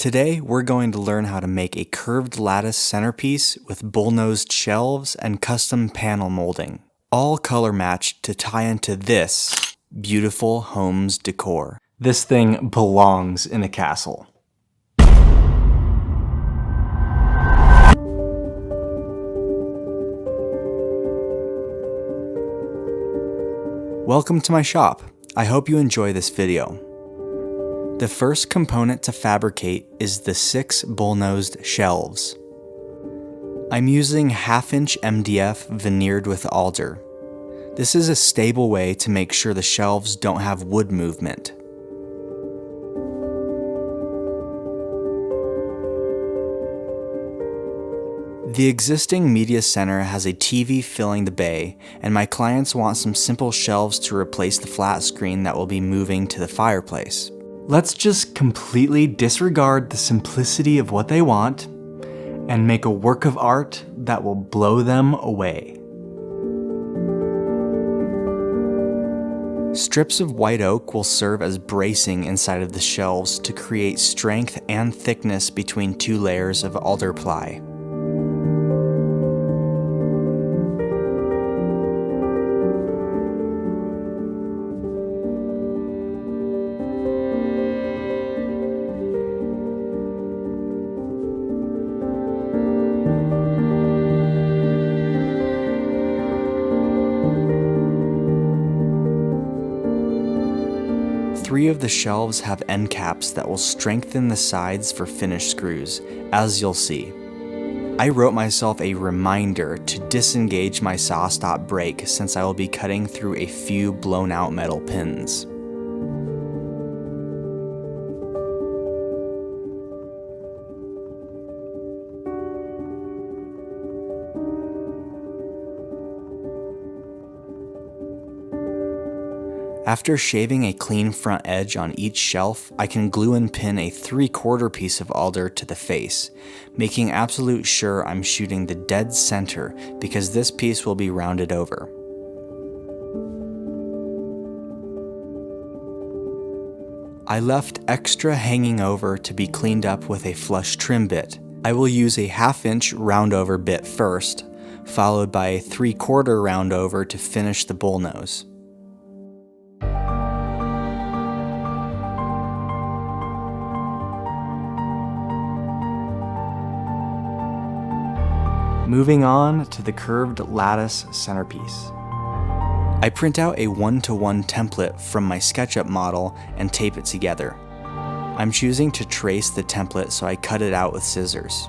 Today, we're going to learn how to make a curved lattice centerpiece with bullnosed shelves and custom panel molding, all color matched to tie into this beautiful home's decor. This thing belongs in a castle. Welcome to my shop. I hope you enjoy this video. The first component to fabricate is the 6 bullnosed shelves. I'm using 1/2" MDF veneered with alder. This is a stable way to make sure the shelves don't have wood movement. The existing media center has a TV filling the bay, and my clients want some simple shelves to replace the flat screen that will be moving to the fireplace. Let's just completely disregard the simplicity of what they want and make a work of art that will blow them away. Strips of white oak will serve as bracing inside of the shelves to create strength and thickness between 2 layers of alder ply. Three of the shelves have end caps that will strengthen the sides for finish screws, as you'll see. I wrote myself a reminder to disengage my saw stop brake since I will be cutting through a few blown out metal pins. After shaving a clean front edge on each shelf, I can glue and pin a 3/4 piece of alder to the face, making absolute sure I'm shooting the dead center because this piece will be rounded over. I left extra hanging over to be cleaned up with a flush trim bit. I will use a 1/2" round over bit first, followed by a 3/4 round over to finish the bullnose. Moving on to the curved lattice centerpiece. I print out a 1-to-1 template from my SketchUp model and tape it together. I'm choosing to trace the template, so I cut it out with scissors.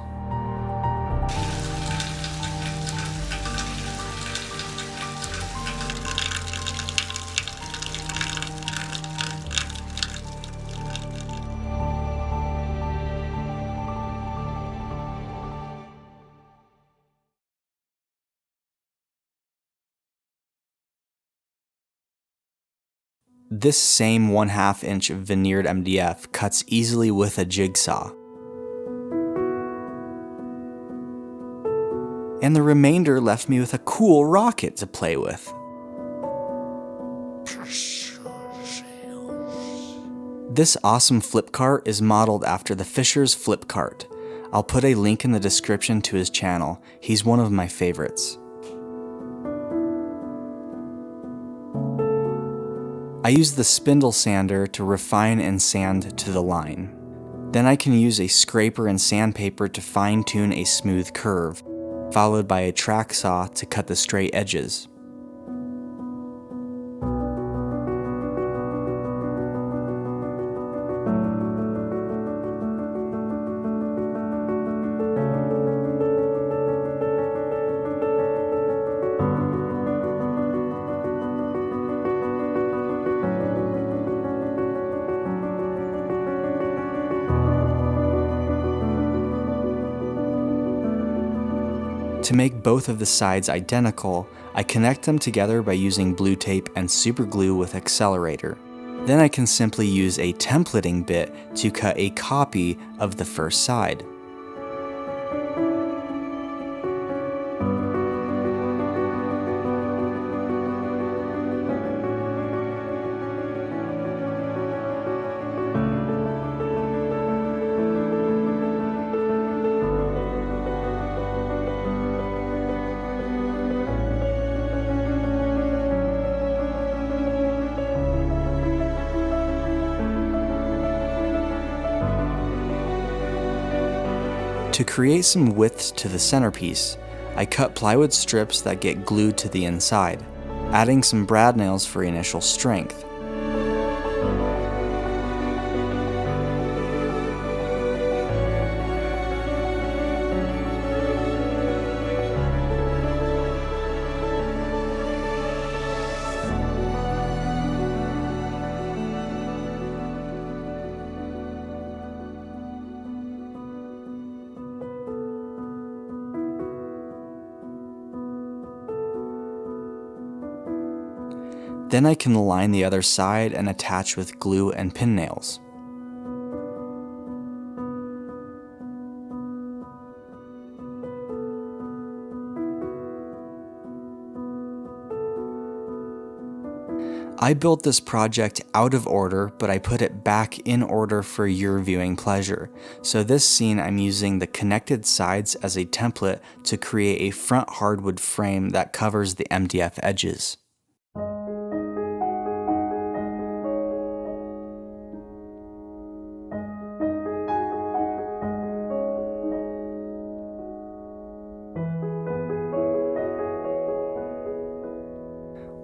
This same 1/2" veneered MDF cuts easily with a jigsaw. And the remainder left me with a cool rocket to play with. This awesome flip cart is modeled after the Fisher's flip cart. I'll put a link in the description to his channel. He's one of my favorites. I use the spindle sander to refine and sand to the line. Then I can use a scraper and sandpaper to fine-tune a smooth curve, followed by a track saw to cut the straight edges. To make both of the sides identical, I connect them together by using blue tape and super glue with accelerator. Then I can simply use a templating bit to cut a copy of the first side. To create some width to the centerpiece, I cut plywood strips that get glued to the inside, adding some brad nails for initial strength. Then I can align the other side and attach with glue and pin nails. I built this project out of order, but I put it back in order for your viewing pleasure. So this scene I'm using the connected sides as a template to create a front hardwood frame that covers the MDF edges.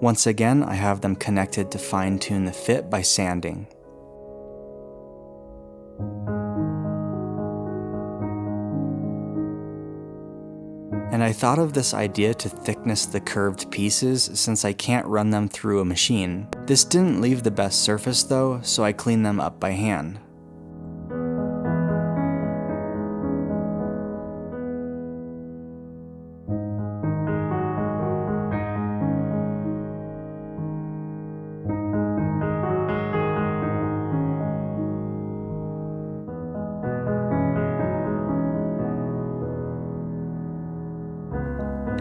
Once again, I have them connected to fine-tune the fit by sanding. And I thought of this idea to thickness the curved pieces since I can't run them through a machine. This didn't leave the best surface though, so I cleaned them up by hand.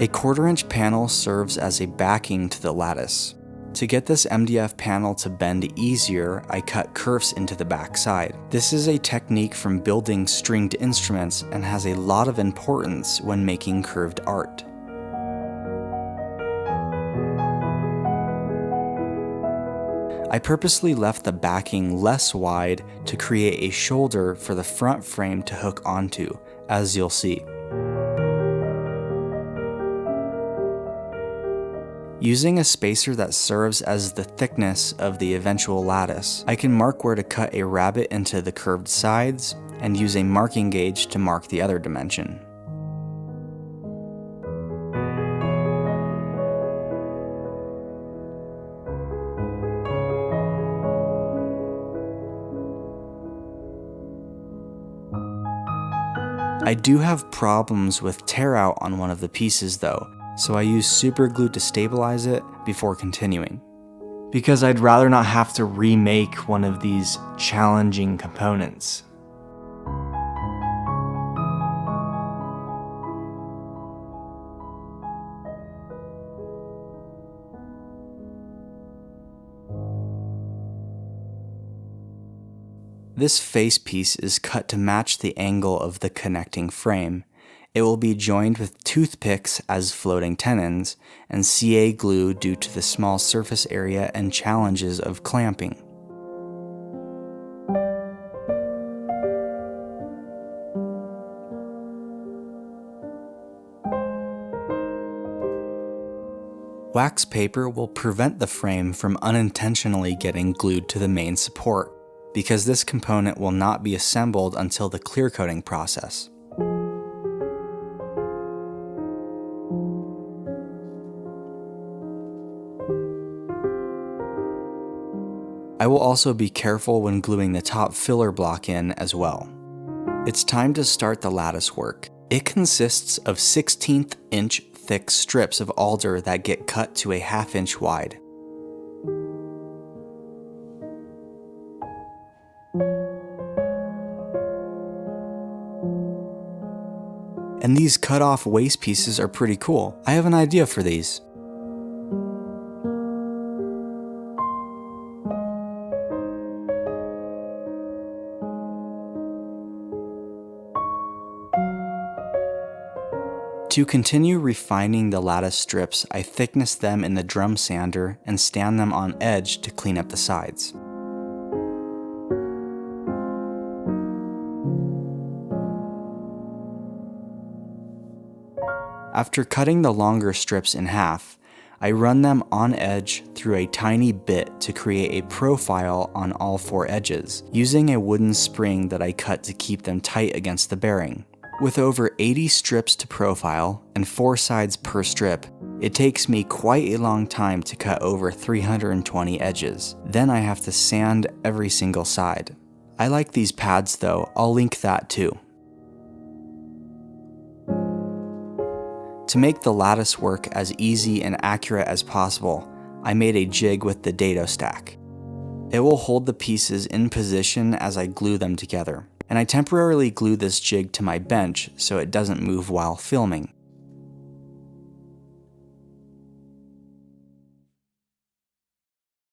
A 1/4-inch panel serves as a backing to the lattice. To get this MDF panel to bend easier, I cut kerfs into the back side. This is a technique from building stringed instruments and has a lot of importance when making curved art. I purposely left the backing less wide to create a shoulder for the front frame to hook onto, as you'll see. Using a spacer that serves as the thickness of the eventual lattice, I can mark where to cut a rabbet into the curved sides and use a marking gauge to mark the other dimension. I do have problems with tear out on one of the pieces though, so I use super glue to stabilize it before continuing. Because I'd rather not have to remake one of these challenging components. This face piece is cut to match the angle of the connecting frame. It will be joined with toothpicks as floating tenons, and CA glue due to the small surface area and challenges of clamping. Wax paper will prevent the frame from unintentionally getting glued to the main support, because this component will not be assembled until the clear coating process. I will also be careful when gluing the top filler block in as well. It's time to start the lattice work. It consists of 1/16 inch thick strips of alder that get cut to a 1/2 inch wide. And these cut off waste pieces are pretty cool. I have an idea for these. To continue refining the lattice strips, I thickness them in the drum sander and stand them on edge to clean up the sides. After cutting the longer strips in half, I run them on edge through a tiny bit to create a profile on all 4 edges, using a wooden spring that I cut to keep them tight against the bearing. With over 80 strips to profile and 4 sides per strip, it takes me quite a long time to cut over 320 edges. Then I have to sand every single side. I like these pads though, I'll link that too. To make the lattice work as easy and accurate as possible, I made a jig with the dado stack. It will hold the pieces in position as I glue them together, and I temporarily glue this jig to my bench so it doesn't move while filming.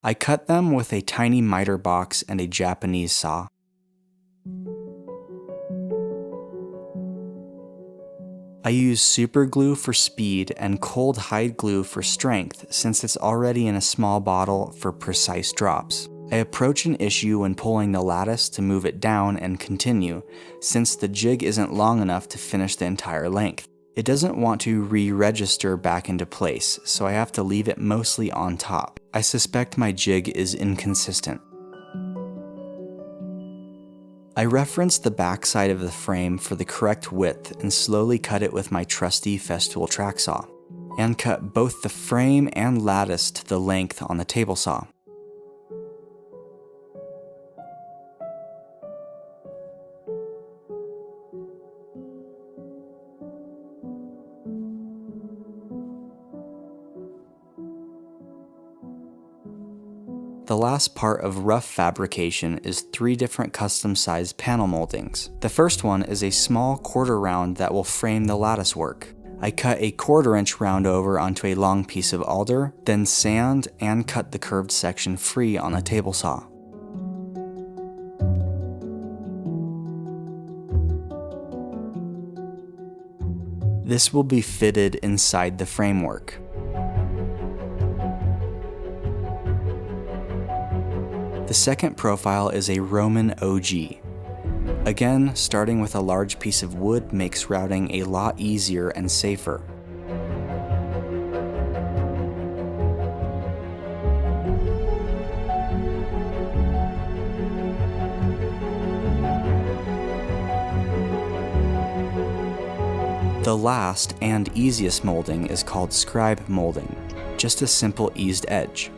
I cut them with a tiny miter box and a Japanese saw. I use super glue for speed and cold hide glue for strength since it's already in a small bottle for precise drops. I approach an issue when pulling the lattice to move it down and continue, since the jig isn't long enough to finish the entire length. It doesn't want to re-register back into place, so I have to leave it mostly on top. I suspect my jig is inconsistent. I reference the back side of the frame for the correct width and slowly cut it with my trusty Festool track saw, and cut both the frame and lattice to the length on the table saw. The last part of rough fabrication is 3 different custom-sized panel moldings. The first one is a small quarter round that will frame the lattice work. I cut a 1/4 inch round over onto a long piece of alder, then sand and cut the curved section free on the table saw. This will be fitted inside the framework. The second profile is a Roman OG. Again, starting with a large piece of wood makes routing a lot easier and safer. The last and easiest molding is called scribe molding, just a simple eased edge.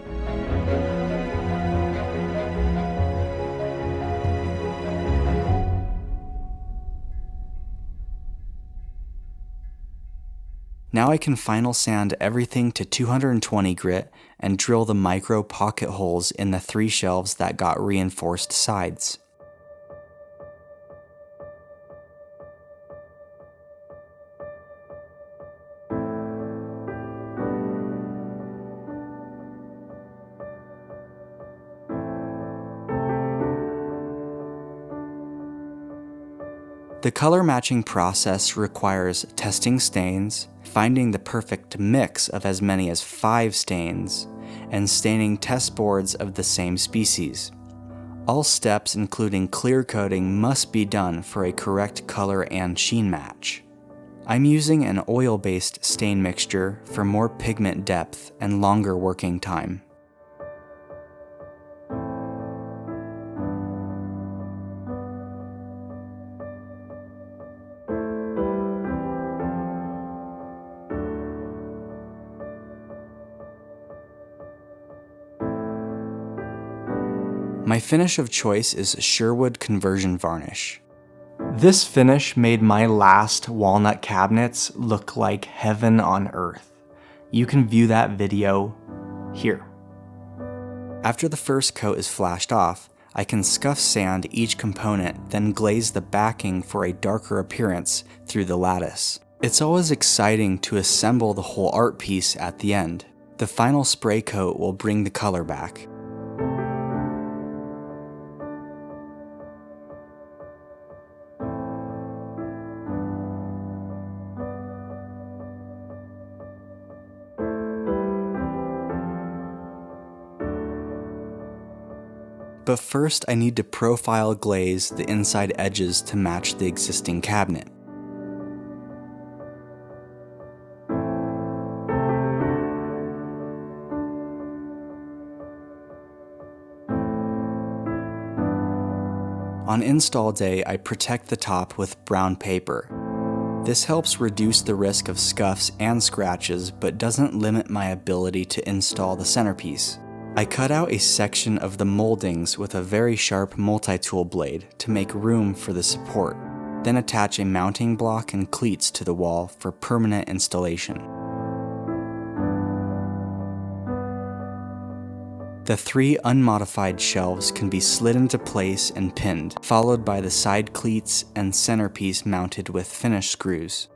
Now I can final sand everything to 220 grit and drill the micro pocket holes in the 3 shelves that got reinforced sides. The color matching process requires testing stains, finding the perfect mix of as many as 5 stains, and staining test boards of the same species. All steps, including clear coating, must be done for a correct color and sheen match. I'm using an oil-based stain mixture for more pigment depth and longer working time. My finish of choice is Sherwood conversion varnish. This finish made my last walnut cabinets look like heaven on earth. You can view that video here. After the first coat is flashed off, I can scuff sand each component, then glaze the backing for a darker appearance through the lattice. It's always exciting to assemble the whole art piece at the end. The final spray coat will bring the color back. But first I need to profile glaze the inside edges to match the existing cabinet. On install day, I protect the top with brown paper. This helps reduce the risk of scuffs and scratches, but doesn't limit my ability to install the centerpiece. I cut out a section of the moldings with a very sharp multi-tool blade to make room for the support, then attach a mounting block and cleats to the wall for permanent installation. The 3 unmodified shelves can be slid into place and pinned, followed by the side cleats and centerpiece mounted with finish screws.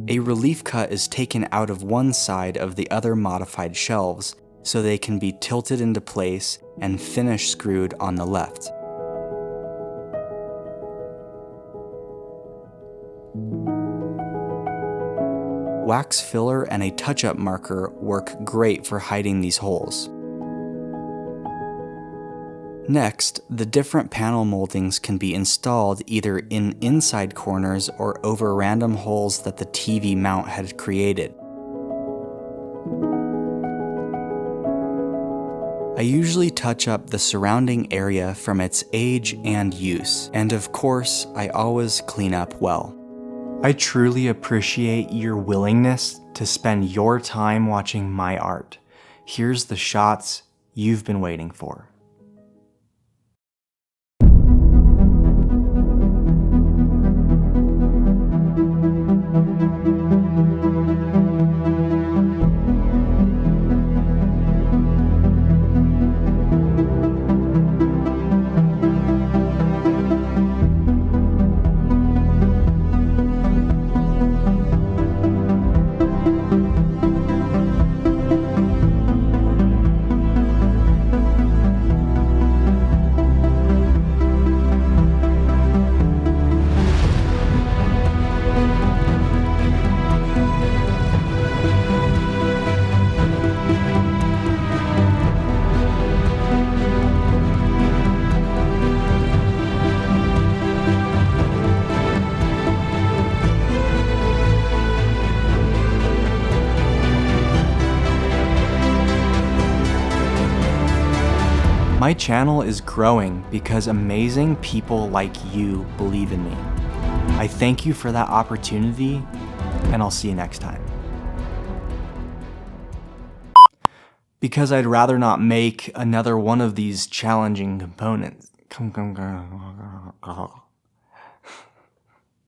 A relief cut is taken out of one side of the other modified shelves so they can be tilted into place and finish screwed on the left. Wax filler and a touch-up marker work great for hiding these holes. Next, the different panel moldings can be installed either in inside corners or over random holes that the TV mount had created. I usually touch up the surrounding area from its age and use, and of course, I always clean up well. I truly appreciate your willingness to spend your time watching my art. Here's the shots you've been waiting for. My channel is growing because amazing people like you believe in me. I thank you for that opportunity, and I'll see you next time. Because I'd rather not make another one of these challenging components.